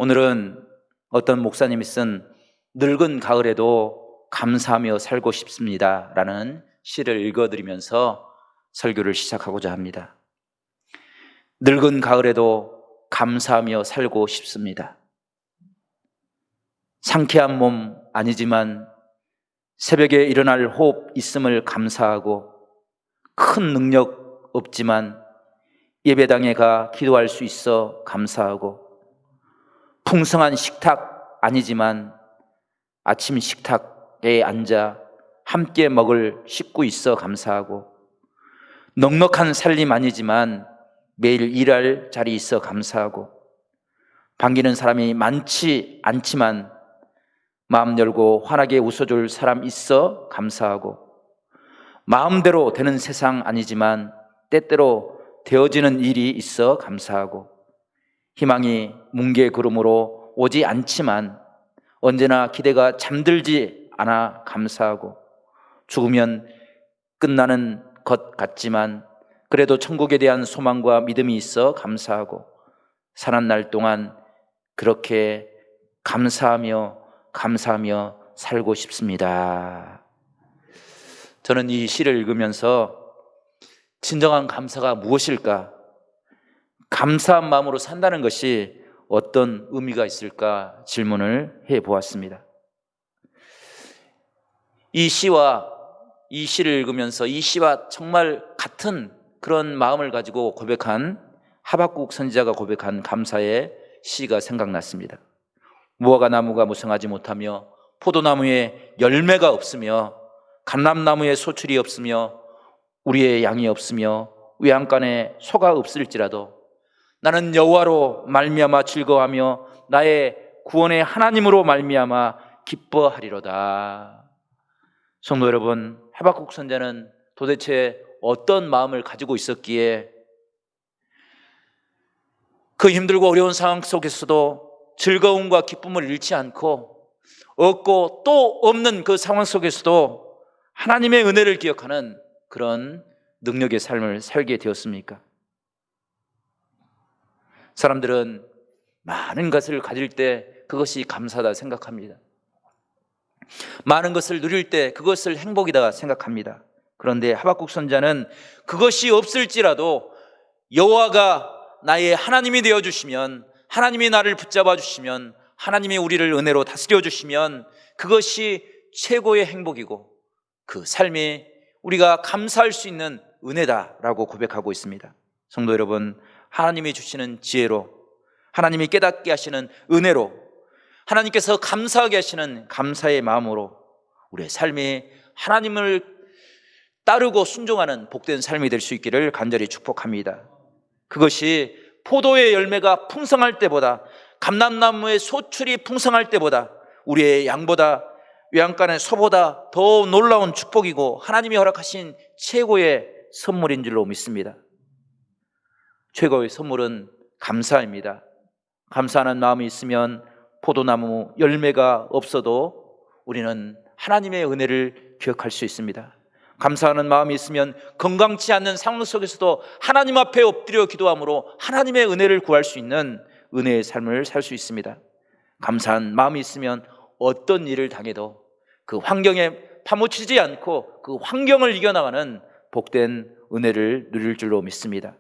오늘은 어떤 목사님이 쓴 늙은 가을에도 감사하며 살고 싶습니다 라는 시를 읽어드리면서 설교를 시작하고자 합니다. 늙은 가을에도 감사하며 살고 싶습니다. 상쾌한 몸 아니지만 새벽에 일어날 호흡 있음을 감사하고, 큰 능력 없지만 예배당에 가 기도할 수 있어 감사하고, 풍성한 식탁 아니지만 아침 식탁에 앉아 함께 먹을 식구 있어 감사하고, 넉넉한 살림 아니지만 매일 일할 자리 있어 감사하고, 반기는 사람이 많지 않지만 마음 열고 환하게 웃어줄 사람 있어 감사하고, 마음대로 되는 세상 아니지만 때때로 되어지는 일이 있어 감사하고, 희망이 뭉게구름으로 오지 않지만 언제나 기대가 잠들지 않아 감사하고, 죽으면 끝나는 것 같지만 그래도 천국에 대한 소망과 믿음이 있어 감사하고, 사는 날 동안 그렇게 감사하며 살고 싶습니다. 저는 이 시를 읽으면서 진정한 감사가 무엇일까, 감사한 마음으로 산다는 것이 어떤 의미가 있을까 질문을 해보았습니다. 이 시를 읽으면서 이 시와 정말 같은 그런 마음을 가지고 고백한 하박국 선지자가 고백한 감사의 시가 생각났습니다. 무화과 나무가 무성하지 못하며 포도나무에 열매가 없으며 감람나무에 소출이 없으며 우리의 양이 없으며 외양간에 소가 없을지라도 나는 여호와로 말미암아 즐거워하며 나의 구원의 하나님으로 말미암아 기뻐하리로다. 성도 여러분, 하박국 선지자는 도대체 어떤 마음을 가지고 있었기에 그 힘들고 어려운 상황 속에서도 즐거움과 기쁨을 잃지 않고, 없고 또 없는 그 상황 속에서도 하나님의 은혜를 기억하는 그런 능력의 삶을 살게 되었습니까? 사람들은 많은 것을 가질 때 그것이 감사하다 생각합니다. 많은 것을 누릴 때 그것을 행복이다 생각합니다. 그런데 하박국 선지자는 그것이 없을지라도 여호와가 나의 하나님이 되어주시면, 하나님이 나를 붙잡아 주시면, 하나님이 우리를 은혜로 다스려 주시면 그것이 최고의 행복이고 그 삶이 우리가 감사할 수 있는 은혜다라고 고백하고 있습니다. 성도 여러분, 하나님이 주시는 지혜로, 하나님이 깨닫게 하시는 은혜로, 하나님께서 감사하게 하시는 감사의 마음으로 우리의 삶이 하나님을 따르고 순종하는 복된 삶이 될 수 있기를 간절히 축복합니다. 그것이 포도의 열매가 풍성할 때보다, 감람나무의 소출이 풍성할 때보다, 우리의 양보다, 외양간의 소보다 더 놀라운 축복이고 하나님이 허락하신 최고의 선물인 줄로 믿습니다. 최고의 선물은 감사입니다. 감사하는 마음이 있으면 포도나무 열매가 없어도 우리는 하나님의 은혜를 기억할 수 있습니다. 감사하는 마음이 있으면 건강치 않는 상황 속에서도 하나님 앞에 엎드려 기도함으로 하나님의 은혜를 구할 수 있는 은혜의 삶을 살 수 있습니다. 감사한 마음이 있으면 어떤 일을 당해도 그 환경에 파묻히지 않고 그 환경을 이겨나가는 복된 은혜를 누릴 줄로 믿습니다.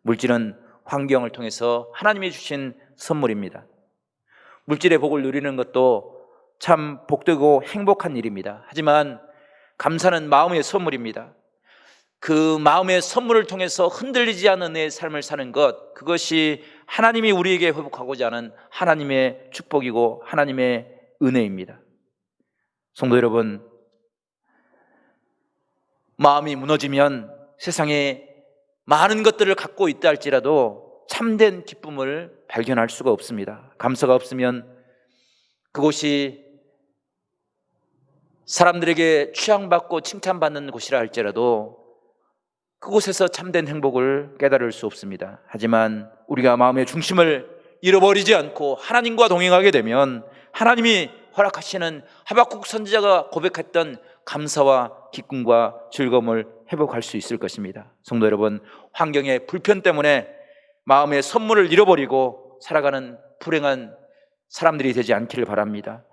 물질은 환경을 통해서 하나님이 주신 선물입니다. 물질의 복을 누리는 것도 참 복되고 행복한 일입니다. 하지만 감사는 마음의 선물입니다. 그 마음의 선물을 통해서 흔들리지 않는 내 삶을 사는 것, 그것이 하나님이 우리에게 회복하고자 하는 하나님의 축복이고 하나님의 은혜입니다. 성도 여러분, 마음이 무너지면 세상에 많은 것들을 갖고 있다 할지라도 참된 기쁨을 발견할 수가 없습니다. 감사가 없으면 그곳이 사람들에게 취향받고 칭찬받는 곳이라 할지라도 그곳에서 참된 행복을 깨달을 수 없습니다. 하지만 우리가 마음의 중심을 잃어버리지 않고 하나님과 동행하게 되면 하나님이 허락하시는 하박국 선지자가 고백했던 감사와 기쁨과 즐거움을 회복할 수 있을 것입니다. 성도 여러분, 환경의 불편 때문에 마음의 선물을 잃어버리고 살아가는 불행한 사람들이 되지 않기를 바랍니다.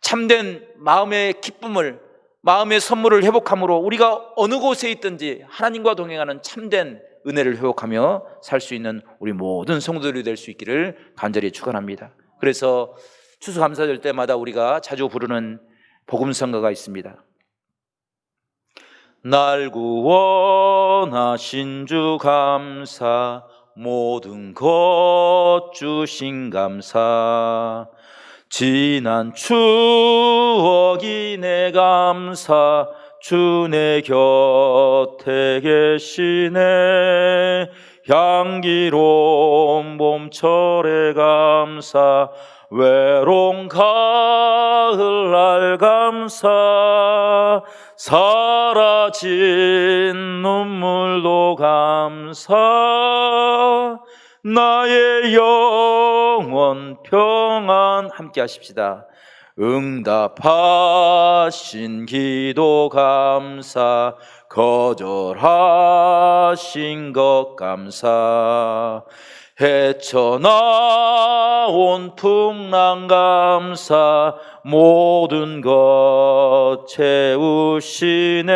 참된 마음의 기쁨을, 마음의 선물을 회복함으로 우리가 어느 곳에 있든지 하나님과 동행하는 참된 은혜를 회복하며 살 수 있는 우리 모든 성도들이 될 수 있기를 간절히 축원합니다. 그래서 추수감사절 때마다 우리가 자주 부르는 복음성가가 있습니다. 날 구원하신 주 감사, 모든 것 주신 감사, 지난 추억이 내 감사, 주 내 곁에 계시네. 향기로운 봄철의 감사, 외로운 가을날 감사, 사라진 눈물도 감사, 나의 영원 평안. 함께 하십시다. 응답하신 기도 감사, 거절하신 것 감사, 헤쳐나온 풍랑 감사, 모든 것 채우시네.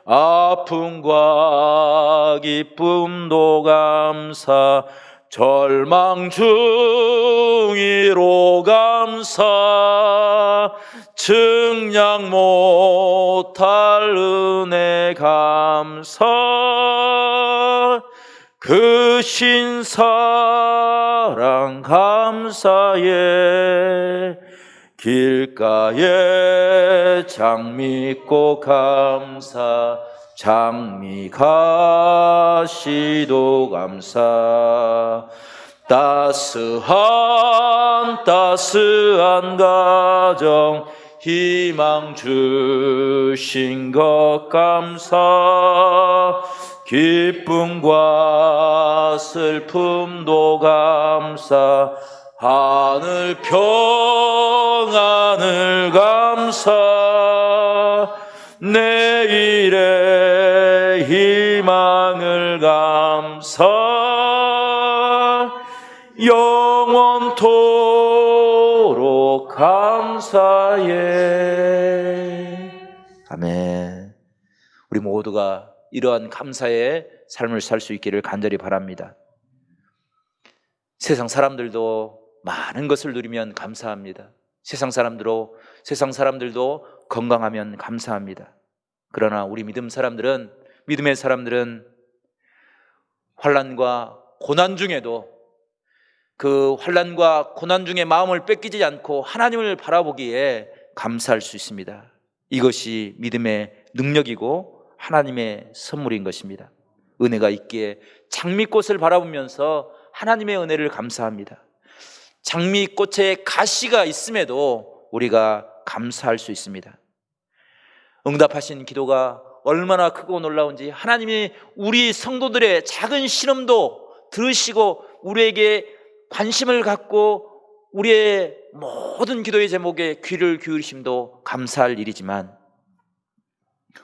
아픔과 기쁨도 감사, 절망 중이로 감사, 증량 못할 은혜 감사, 그 신사랑 감사에 길가에 장미꽃 감사, 장미 가시도 감사, 따스한 가정 희망 주신 것 감사, 기쁨과 슬픔도 감사, 하늘 평안을 감사, 내일의 희망을 감사, 영원토록 감사해. 아멘. 우리 모두가 이러한 감사의 삶을 살 수 있기를 간절히 바랍니다. 세상 사람들도 많은 것을 누리면 감사합니다. 세상 사람들도 건강하면 감사합니다. 그러나 우리 믿음의 사람들은 환난과 고난 중에도 그 환난과 고난 중에 마음을 뺏기지 않고 하나님을 바라보기에 감사할 수 있습니다. 이것이 믿음의 능력이고 하나님의 선물인 것입니다. 은혜가 있기에 장미꽃을 바라보면서 하나님의 은혜를 감사합니다. 장미꽃에 가시가 있음에도 우리가 감사할 수 있습니다. 응답하신 기도가 얼마나 크고 놀라운지 하나님이 우리 성도들의 작은 신음도 들으시고 우리에게 관심을 갖고 우리의 모든 기도의 제목에 귀를 기울이심도 감사할 일이지만,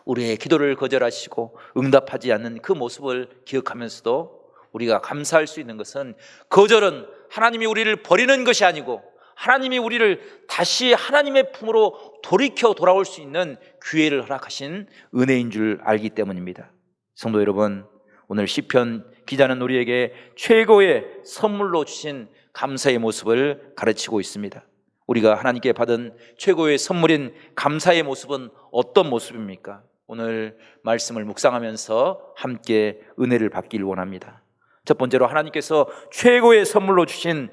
우리의 기도를 거절하시고 응답하지 않는 그 모습을 기억하면서도 우리가 감사할 수 있는 것은, 거절은 하나님이 우리를 버리는 것이 아니고 하나님이 우리를 다시 하나님의 품으로 돌이켜 돌아올 수 있는 기회를 허락하신 은혜인 줄 알기 때문입니다. 성도 여러분, 오늘 시편 기자는 우리에게 최고의 선물로 주신 감사의 모습을 가르치고 있습니다. 우리가 하나님께 받은 최고의 선물인 감사의 모습은 어떤 모습입니까? 오늘 말씀을 묵상하면서 함께 은혜를 받기를 원합니다. 첫 번째로 하나님께서 최고의 선물로 주신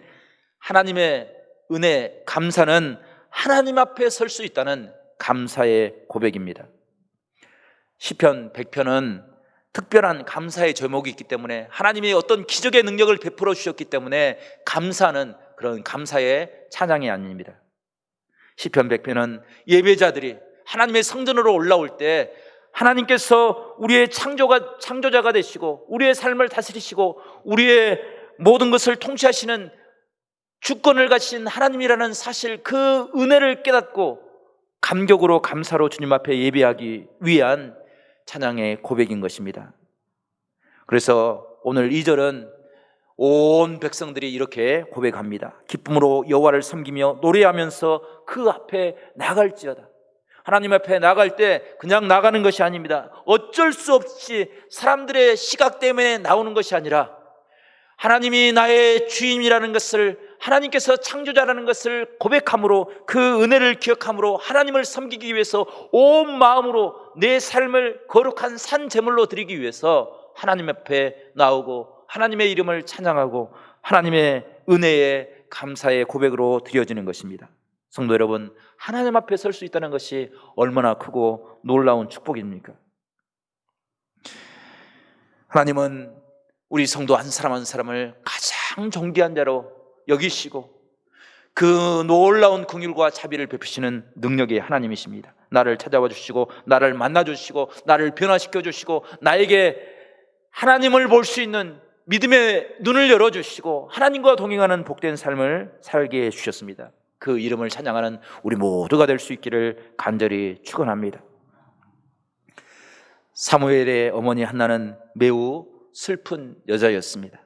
하나님의 은혜, 감사는 하나님 앞에 설 수 있다는 감사의 고백입니다. 시편 100편은 특별한 감사의 제목이 있기 때문에, 하나님이 어떤 기적의 능력을 베풀어 주셨기 때문에 감사는 그런 감사의 찬양이 아닙니다. 시편 100편은 예배자들이 하나님의 성전으로 올라올 때 하나님께서 우리의 창조자가 되시고 우리의 삶을 다스리시고 우리의 모든 것을 통치하시는 주권을 가진 하나님이라는 사실, 그 은혜를 깨닫고 감격으로 감사로 주님 앞에 예배하기 위한 찬양의 고백인 것입니다. 그래서 오늘 2절은 온 백성들이 이렇게 고백합니다. 기쁨으로 여호와를 섬기며 노래하면서 그 앞에 나갈지어다. 하나님 앞에 나갈 때 그냥 나가는 것이 아닙니다. 어쩔 수 없이 사람들의 시각 때문에 나오는 것이 아니라 하나님이 나의 주인이라는 것을, 하나님께서 창조자라는 것을 고백함으로, 그 은혜를 기억함으로 하나님을 섬기기 위해서 온 마음으로 내 삶을 거룩한 산 제물로 드리기 위해서 하나님 앞에 나오고 하나님의 이름을 찬양하고 하나님의 은혜에 감사의 고백으로 드려지는 것입니다. 성도 여러분, 하나님 앞에 설 수 있다는 것이 얼마나 크고 놀라운 축복입니까? 하나님은 우리 성도 한 사람 한 사람을 가장 존귀한 자로 여기시고 그 놀라운 긍휼과 자비를 베푸시는 능력의 하나님이십니다. 나를 찾아와 주시고 나를 만나 주시고 나를 변화시켜 주시고 나에게 하나님을 볼 수 있는 믿음의 눈을 열어주시고 하나님과 동행하는 복된 삶을 살게 해주셨습니다. 그 이름을 찬양하는 우리 모두가 될 수 있기를 간절히 축원합니다. 사무엘의 어머니 한나는 매우 슬픈 여자였습니다.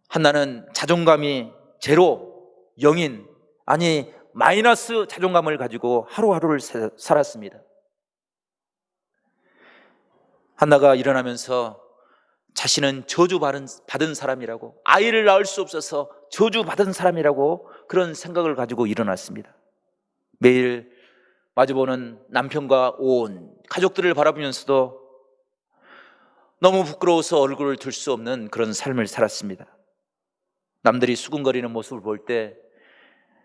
한나는 자존감이 제로, 0인, 아니 마이너스 자존감을 가지고 하루하루를 살았습니다. 한나가 일어나면서 자신은 저주받은 사람이라고, 아이를 낳을 수 없어서 저주받은 사람이라고 그런 생각을 가지고 일어났습니다. 매일 마주보는 남편과 온 가족들을 바라보면서도 너무 부끄러워서 얼굴을 들 수 없는 그런 삶을 살았습니다. 남들이 수군거리는 모습을 볼 때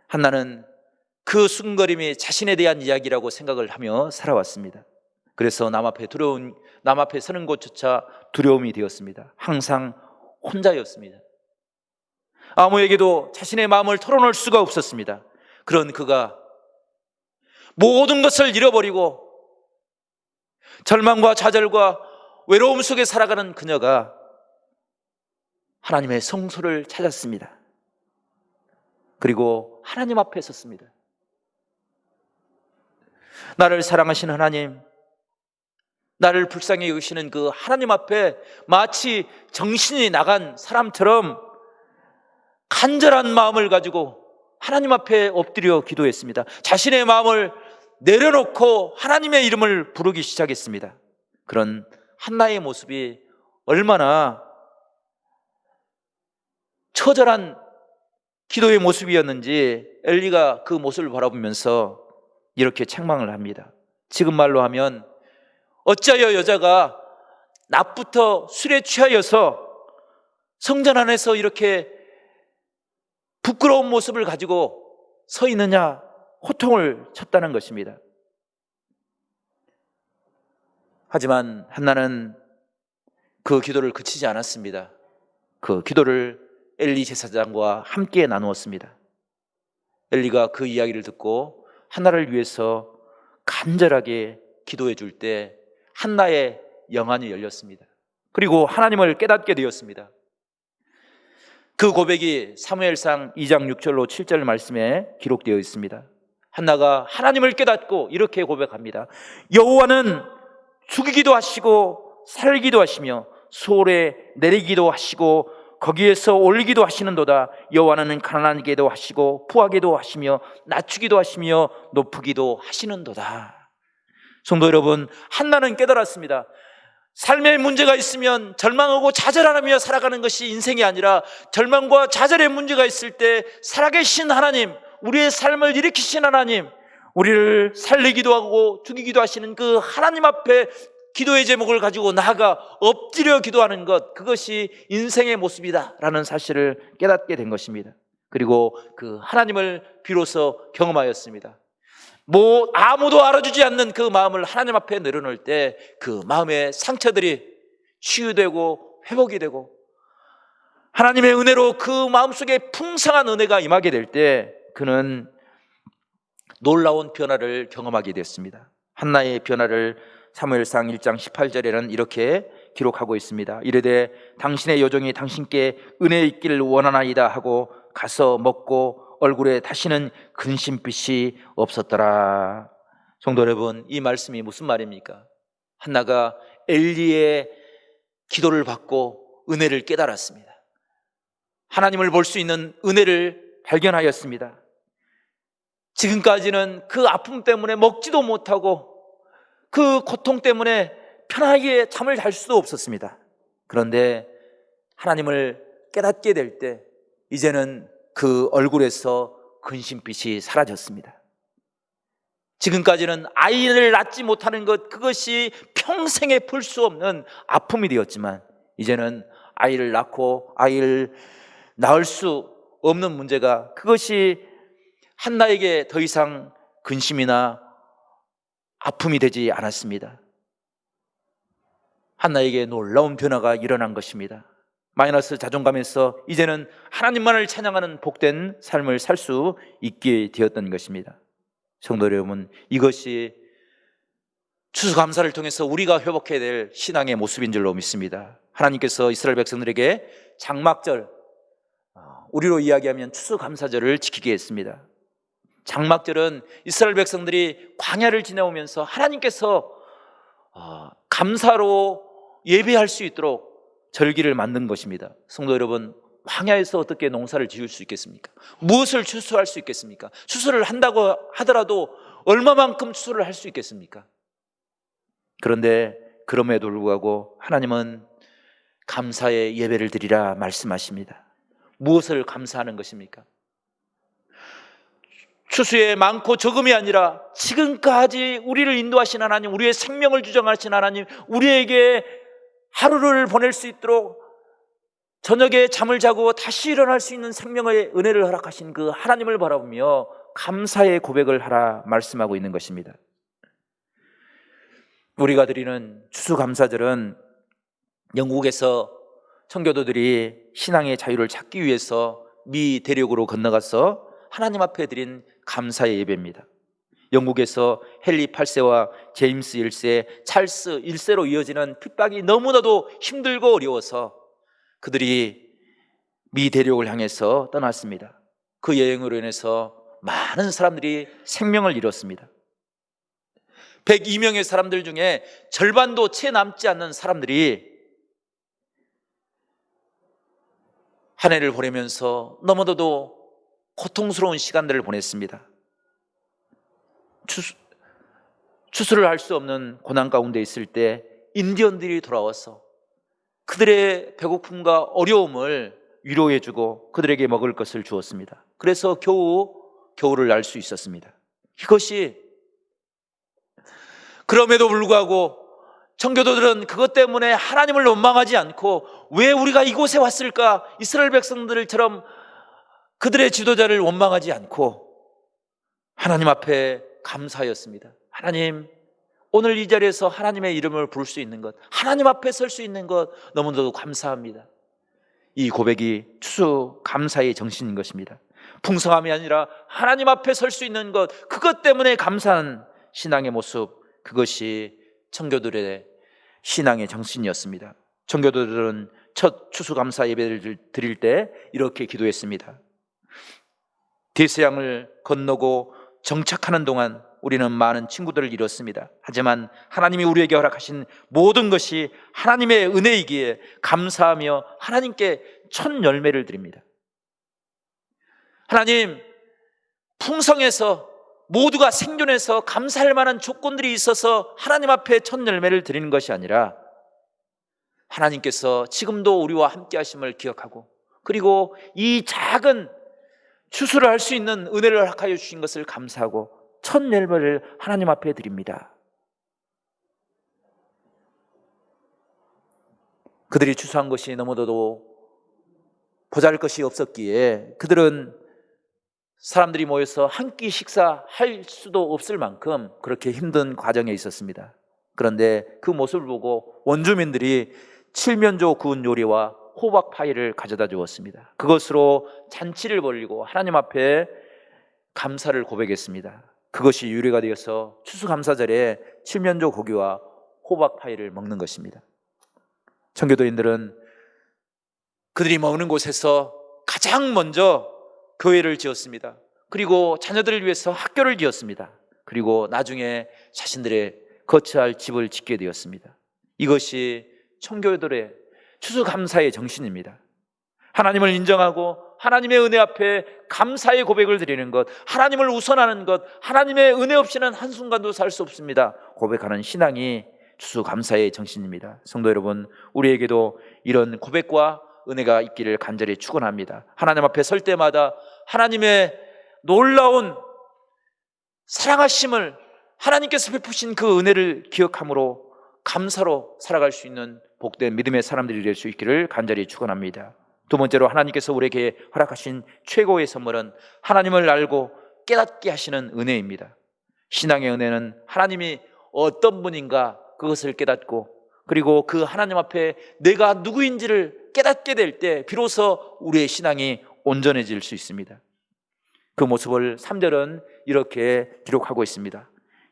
한나는 그 수군거림이 자신에 대한 이야기라고 생각을 하며 살아왔습니다. 그래서 남 앞에 서는 것조차 두려움이 되었습니다. 항상 혼자였습니다. 아무에게도 자신의 마음을 털어놓을 수가 없었습니다. 그런 그가 모든 것을 잃어버리고 절망과 좌절과 외로움 속에 살아가는 그녀가 하나님의 성소를 찾았습니다. 그리고 하나님 앞에 섰습니다. 나를 사랑하시는 하나님, 나를 불쌍히 여기시는 그 하나님 앞에 마치 정신이 나간 사람처럼 간절한 마음을 가지고 하나님 앞에 엎드려 기도했습니다. 자신의 마음을 내려놓고 하나님의 이름을 부르기 시작했습니다. 그런 한나의 모습이 얼마나 처절한 기도의 모습이었는지 엘리가 그 모습을 바라보면서 이렇게 책망을 합니다. 지금 말로 하면 어찌하여 여자가 낮부터 술에 취하여서 성전 안에서 이렇게 부끄러운 모습을 가지고 서 있느냐, 호통을 쳤다는 것입니다. 하지만 한나는 그 기도를 그치지 않았습니다. 그 기도를 엘리 제사장과 함께 나누었습니다. 엘리가 그 이야기를 듣고 한나를 위해서 간절하게 기도해 줄 때 한나의 영안이 열렸습니다. 그리고 하나님을 깨닫게 되었습니다. 그 고백이 사무엘상 2장 6절로 7절 말씀에 기록되어 있습니다. 한나가 하나님을 깨닫고 이렇게 고백합니다. 여호와는 죽이기도 하시고 살기도 하시며 수월에 내리기도 하시고 거기에서 올리기도 하시는도다. 여호와는 가난하게도 하시고 부하게도 하시며 낮추기도 하시며 높이기도 하시는도다. 성도 여러분, 한나는 깨달았습니다. 삶의 문제가 있으면 절망하고 좌절하며 살아가는 것이 인생이 아니라 절망과 좌절의 문제가 있을 때 살아계신 하나님, 우리의 삶을 일으키신 하나님, 우리를 살리기도 하고 죽이기도 하시는 그 하나님 앞에 기도의 제목을 가지고 나아가 엎드려 기도하는 것, 그것이 인생의 모습이다라는 사실을 깨닫게 된 것입니다. 그리고 그 하나님을 비로소 경험하였습니다. 아무도 알아주지 않는 그 마음을 하나님 앞에 내려놓을 때 그 마음의 상처들이 치유되고 회복이 되고 하나님의 은혜로 그 마음속에 풍성한 은혜가 임하게 될 때 그는 놀라운 변화를 경험하게 됐습니다. 한나의 변화를 사무엘상 1장 18절에는 이렇게 기록하고 있습니다. 이르되 당신의 여종이 당신께 은혜 있기를 원하나이다 하고 가서 먹고 얼굴에 다시는 근심빛이 없었더라. 성도 여러분, 이 말씀이 무슨 말입니까? 한나가 엘리의 기도를 받고 은혜를 깨달았습니다. 하나님을 볼 수 있는 은혜를 발견하였습니다. 지금까지는 그 아픔 때문에 먹지도 못하고 그 고통 때문에 편하게 잠을 잘 수도 없었습니다. 그런데 하나님을 깨닫게 될 때 이제는 그 얼굴에서 근심빛이 사라졌습니다. 지금까지는 아이를 낳지 못하는 것, 그것이 평생에 풀 수 없는 아픔이 되었지만 이제는 아이를 낳고 아이를 낳을 수 없는 문제가, 그것이 한나에게 더 이상 근심이나 아픔이 되지 않았습니다. 한나에게 놀라운 변화가 일어난 것입니다. 마이너스 자존감에서 이제는 하나님만을 찬양하는 복된 삶을 살 수 있게 되었던 것입니다. 성도 여러분, 이것이 추수감사를 통해서 우리가 회복해야 될 신앙의 모습인 줄로 믿습니다. 하나님께서 이스라엘 백성들에게 장막절, 우리로 이야기하면 추수감사절을 지키게 했습니다. 장막절은 이스라엘 백성들이 광야를 지나오면서 하나님께서 감사로 예배할 수 있도록 절기를 만든 것입니다. 성도 여러분, 광야에서 어떻게 농사를 지을 수 있겠습니까? 무엇을 추수할 수 있겠습니까? 추수를 한다고 하더라도 얼마만큼 추수를 할 수 있겠습니까? 그런데 그럼에도 불구하고 하나님은 감사의 예배를 드리라 말씀하십니다. 무엇을 감사하는 것입니까? 추수의 많고 적음이 아니라 지금까지 우리를 인도하신 하나님, 우리의 생명을 주장하신 하나님, 우리에게 하루를 보낼 수 있도록 저녁에 잠을 자고 다시 일어날 수 있는 생명의 은혜를 허락하신 그 하나님을 바라보며 감사의 고백을 하라 말씀하고 있는 것입니다. 우리가 드리는 추수감사절은 영국에서 청교도들이 신앙의 자유를 찾기 위해서 미 대륙으로 건너가서 하나님 앞에 드린 감사의 예배입니다. 영국에서 헨리 8세와 제임스 1세, 찰스 1세로 이어지는 핍박이 너무나도 힘들고 어려워서 그들이 미 대륙을 향해서 떠났습니다. 그 여행으로 인해서 많은 사람들이 생명을 잃었습니다. 102명의 사람들 중에 절반도 채 남지 않는 사람들이 한 해를 보내면서 너무나도 고통스러운 시간들을 보냈습니다. 추수를 할 수 없는 고난 가운데 있을 때 인디언들이 돌아와서 그들의 배고픔과 어려움을 위로해주고 그들에게 먹을 것을 주었습니다. 그래서 겨울을 날 수 있었습니다. 이것이, 그럼에도 불구하고 청교도들은 그것 때문에 하나님을 원망하지 않고 왜 우리가 이곳에 왔을까? 이스라엘 백성들처럼 그들의 지도자를 원망하지 않고 하나님 앞에 감사하였습니다. 하나님, 오늘 이 자리에서 하나님의 이름을 부를 수 있는 것, 하나님 앞에 설 수 있는 것 너무나도 감사합니다. 이 고백이 추수 감사의 정신인 것입니다. 풍성함이 아니라 하나님 앞에 설 수 있는 것, 그것 때문에 감사한 신앙의 모습, 그것이 청교도들의 신앙의 정신이었습니다. 청교도들은 첫 추수감사 예배를 드릴 때 이렇게 기도했습니다. 대서양을 건너고 정착하는 동안 우리는 많은 친구들을 잃었습니다. 하지만 하나님이 우리에게 허락하신 모든 것이 하나님의 은혜이기에 감사하며 하나님께 첫 열매를 드립니다. 하나님, 풍성해서 모두가 생존해서 감사할 만한 조건들이 있어서 하나님 앞에 첫 열매를 드리는 것이 아니라 하나님께서 지금도 우리와 함께 하심을 기억하고, 그리고 이 작은 추수를 할 수 있는 은혜를 허락하여 주신 것을 감사하고 첫 열매를 하나님 앞에 드립니다. 그들이 추수한 것이 너무나도 보잘것이 없었기에 그들은 사람들이 모여서 한 끼 식사할 수도 없을 만큼 그렇게 힘든 과정에 있었습니다. 그런데 그 모습을 보고 원주민들이 칠면조 구운 요리와 호박 파이를 가져다 주었습니다. 그것으로 잔치를 벌이고 하나님 앞에 감사를 고백했습니다. 그것이 유래가 되어서 추수감사절에 칠면조 고기와 호박 파이를 먹는 것입니다. 청교도인들은 그들이 먹는 곳에서 가장 먼저 교회를 지었습니다. 그리고 자녀들을 위해서 학교를 지었습니다. 그리고 나중에 자신들의 거처할 집을 짓게 되었습니다. 이것이 청교도들의 추수감사의 정신입니다. 하나님을 인정하고 하나님의 은혜 앞에 감사의 고백을 드리는 것, 하나님을 우선하는 것, 하나님의 은혜 없이는 한순간도 살 수 없습니다 고백하는 신앙이 추수감사의 정신입니다. 성도 여러분, 우리에게도 이런 고백과 은혜가 있기를 간절히 축원합니다. 하나님 앞에 설 때마다 하나님의 놀라운 사랑하심을, 하나님께서 베푸신 그 은혜를 기억함으로 감사로 살아갈 수 있는 복된 믿음의 사람들이 될 수 있기를 간절히 축원합니다. 두 번째로, 하나님께서 우리에게 허락하신 최고의 선물은 하나님을 알고 깨닫게 하시는 은혜입니다. 신앙의 은혜는 하나님이 어떤 분인가 그것을 깨닫고, 그리고 그 하나님 앞에 내가 누구인지를 깨닫게 될 때 비로소 우리의 신앙이 온전해질 수 있습니다. 그 모습을 3절은 이렇게 기록하고 있습니다.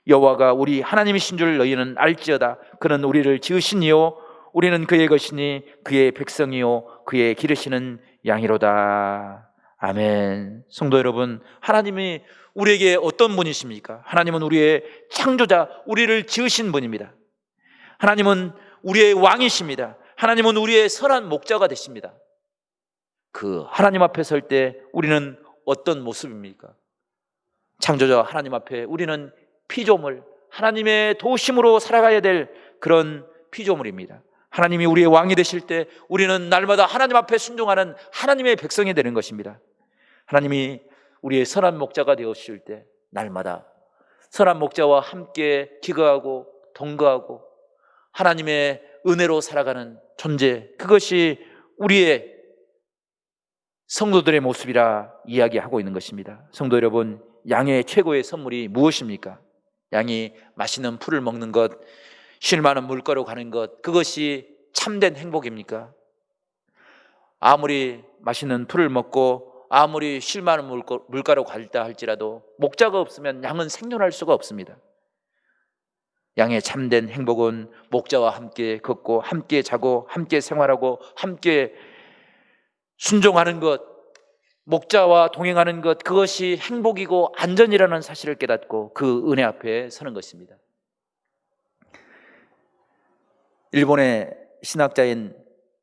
여호와가 우리 하나님이신 줄 너희는 알지어다. 그는 우리를 지으신 이요 우리는 그의 것이니 그의 백성이요 그의 기르시는 양이로다. 아멘. 성도 여러분, 하나님이 우리에게 어떤 분이십니까? 하나님은 우리의 창조자, 우리를 지으신 분입니다. 하나님은 우리의 왕이십니다. 하나님은 우리의 선한 목자가 되십니다. 그 하나님 앞에 설 때 우리는 어떤 모습입니까? 창조자 하나님 앞에 우리는 피조물, 하나님의 도심으로 살아가야 될 그런 피조물입니다. 하나님이 우리의 왕이 되실 때 우리는 날마다 하나님 앞에 순종하는 하나님의 백성이 되는 것입니다. 하나님이 우리의 선한 목자가 되었을 때 날마다 선한 목자와 함께 기거하고 동거하고 하나님의 은혜로 살아가는 존재, 그것이 우리의 성도들의 모습이라 이야기하고 있는 것입니다. 성도 여러분, 양의 최고의 선물이 무엇입니까? 양이 맛있는 풀을 먹는 것, 쉴 만한 물가로 가는 것, 그것이 참된 행복입니까? 아무리 맛있는 풀을 먹고 아무리 쉴 만한 물가로 갈다 할지라도 목자가 없으면 양은 생존할 수가 없습니다. 양의 참된 행복은 목자와 함께 걷고 함께 자고 함께 생활하고 함께 순종하는 것, 목자와 동행하는 것, 그것이 행복이고 안전이라는 사실을 깨닫고 그 은혜 앞에 서는 것입니다. 일본의 신학자인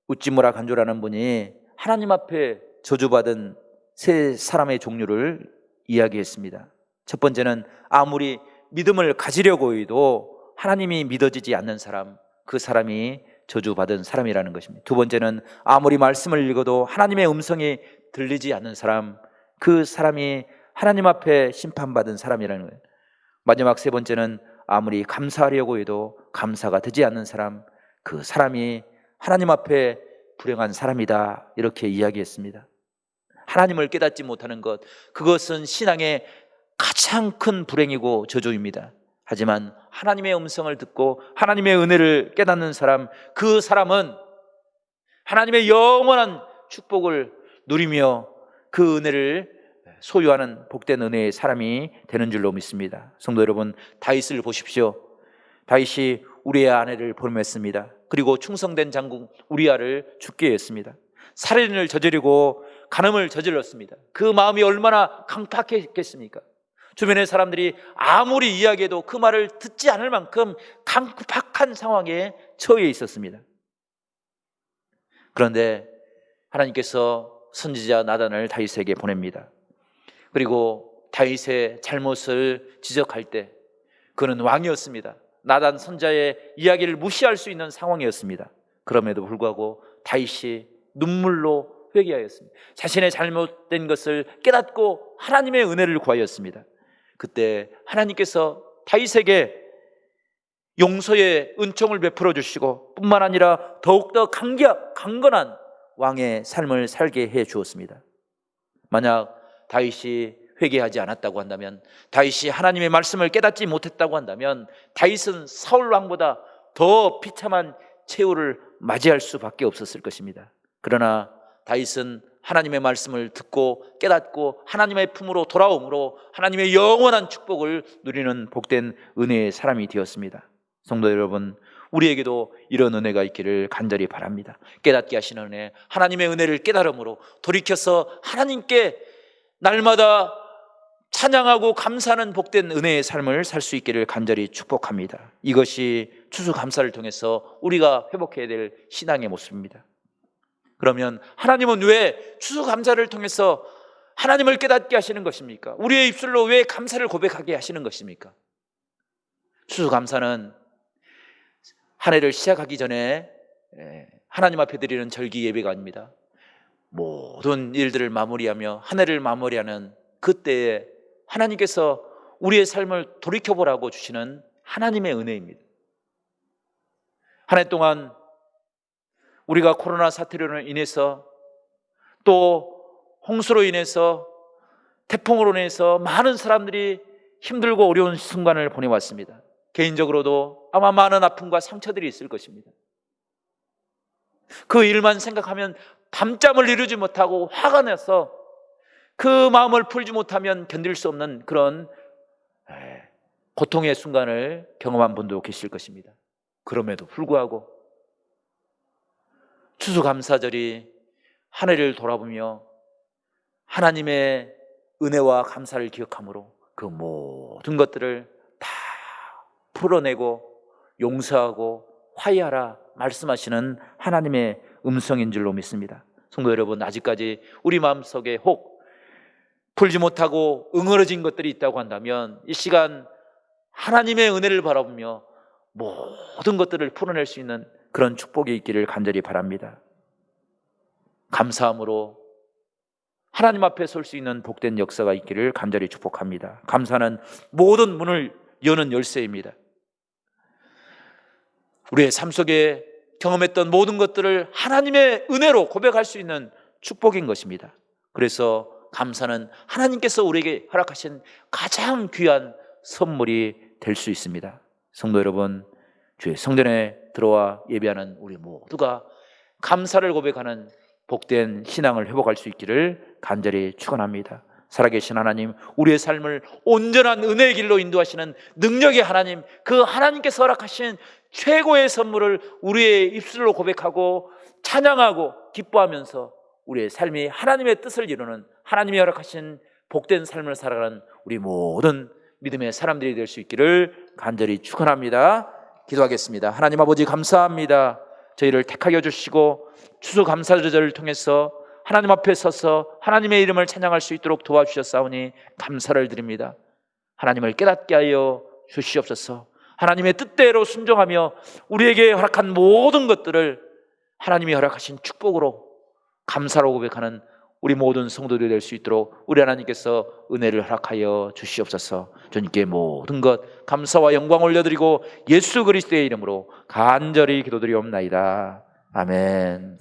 우찌무라 간조라는 분이 하나님 앞에 저주받은 세 사람의 종류를 이야기했습니다. 첫 번째는 아무리 믿음을 가지려고 해도 하나님이 믿어지지 않는 사람, 그 사람이 저주받은 사람이라는 것입니다. 두 번째는 아무리 말씀을 읽어도 하나님의 음성이 들리지 않는 사람, 그 사람이 하나님 앞에 심판받은 사람이라는 거예요. 마지막 세 번째는 아무리 감사하려고 해도 감사가 되지 않는 사람, 그 사람이 하나님 앞에 불행한 사람이다, 이렇게 이야기했습니다. 하나님을 깨닫지 못하는 것, 그것은 신앙의 가장 큰 불행이고 저주입니다. 하지만 하나님의 음성을 듣고 하나님의 은혜를 깨닫는 사람, 그 사람은 하나님의 영원한 축복을 누리며 그 은혜를 소유하는 복된 은혜의 사람이 되는 줄로 믿습니다. 성도 여러분, 다윗을 보십시오. 다윗이 우리의 아내를 보냈습니다. 그리고 충성된 장군 우리아를 죽게 했습니다. 살인을 저지르고 간음을 저질렀습니다. 그 마음이 얼마나 강팍했겠습니까? 주변의 사람들이 아무리 이야기해도 그 말을 듣지 않을 만큼 강팍한 상황에 처해 있었습니다. 그런데 하나님께서 선지자 나단을 다윗에게 보냅니다. 그리고 다윗의 잘못을 지적할 때, 그는 왕이었습니다. 나단 선지자의 이야기를 무시할 수 있는 상황이었습니다. 그럼에도 불구하고 다윗이 눈물로 회개하였습니다. 자신의 잘못된 것을 깨닫고 하나님의 은혜를 구하였습니다. 그때 하나님께서 다윗에게 용서의 은총을 베풀어 주시고 뿐만 아니라 더욱더 강건한 왕의 삶을 살게 해 주었습니다. 만약 다윗이 회개하지 않았다고 한다면, 다윗이 하나님의 말씀을 깨닫지 못했다고 한다면 다윗은 사울 왕보다 더 비참한 최후를 맞이할 수밖에 없었을 것입니다. 그러나 다윗은 하나님의 말씀을 듣고 깨닫고 하나님의 품으로 돌아옴으로 하나님의 영원한 축복을 누리는 복된 은혜의 사람이 되었습니다. 성도 여러분, 우리에게도 이런 은혜가 있기를 간절히 바랍니다. 깨닫게 하시는 은혜, 하나님의 은혜를 깨달음으로 돌이켜서 하나님께 날마다 찬양하고 감사하는 복된 은혜의 삶을 살 수 있기를 간절히 축복합니다. 이것이 추수감사를 통해서 우리가 회복해야 될 신앙의 모습입니다. 그러면 하나님은 왜 추수감사를 통해서 하나님을 깨닫게 하시는 것입니까? 우리의 입술로 왜 감사를 고백하게 하시는 것입니까? 추수감사는 한 해를 시작하기 전에 하나님 앞에 드리는 절기 예배가 아닙니다. 모든 일들을 마무리하며 한 해를 마무리하는 그때에 하나님께서 우리의 삶을 돌이켜보라고 주시는 하나님의 은혜입니다. 한 해 동안 우리가 코로나 사태로 인해서 또 홍수로 인해서 태풍으로 인해서 많은 사람들이 힘들고 어려운 순간을 보내왔습니다. 개인적으로도 아마 많은 아픔과 상처들이 있을 것입니다. 그 일만 생각하면 밤잠을 이루지 못하고 화가 나서 그 마음을 풀지 못하면 견딜 수 없는 그런 고통의 순간을 경험한 분도 계실 것입니다. 그럼에도 불구하고 추수감사절이 한 해를 돌아보며 하나님의 은혜와 감사를 기억함으로 그 모든 것들을 다 풀어내고 용서하고 화해하라 말씀하시는 하나님의 음성인 줄로 믿습니다. 성도 여러분, 아직까지 우리 마음속에 혹 풀지 못하고 응어러진 것들이 있다고 한다면 이 시간 하나님의 은혜를 바라보며 모든 것들을 풀어낼 수 있는 그런 축복이 있기를 간절히 바랍니다. 감사함으로 하나님 앞에 설 수 있는 복된 역사가 있기를 간절히 축복합니다. 감사는 모든 문을 여는 열쇠입니다. 우리의 삶 속에 경험했던 모든 것들을 하나님의 은혜로 고백할 수 있는 축복인 것입니다. 그래서 감사는 하나님께서 우리에게 허락하신 가장 귀한 선물이 될 수 있습니다. 성도 여러분, 주의 성전에 들어와 예배하는 우리 모두가 감사를 고백하는 복된 신앙을 회복할 수 있기를 간절히 축원합니다. 살아계신 하나님, 우리의 삶을 온전한 은혜의 길로 인도하시는 능력의 하나님, 그 하나님께서 허락하신 최고의 선물을 우리의 입술로 고백하고 찬양하고 기뻐하면서 우리의 삶이 하나님의 뜻을 이루는 하나님이 허락하신 복된 삶을 살아가는 우리 모든 믿음의 사람들이 될 수 있기를 간절히 축원합니다. 기도하겠습니다. 하나님 아버지, 감사합니다. 저희를 택하여 주시고 추수감사절을 통해서 하나님 앞에 서서 하나님의 이름을 찬양할 수 있도록 도와주셨사오니 감사를 드립니다. 하나님을 깨닫게 하여 주시옵소서. 하나님의 뜻대로 순종하며 우리에게 허락한 모든 것들을 하나님이 허락하신 축복으로 감사로 고백하는 우리 모든 성도들이 될 수 있도록 우리 하나님께서 은혜를 허락하여 주시옵소서. 주님께 모든 것 감사와 영광 올려드리고 예수 그리스도의 이름으로 간절히 기도드리옵나이다. 아멘.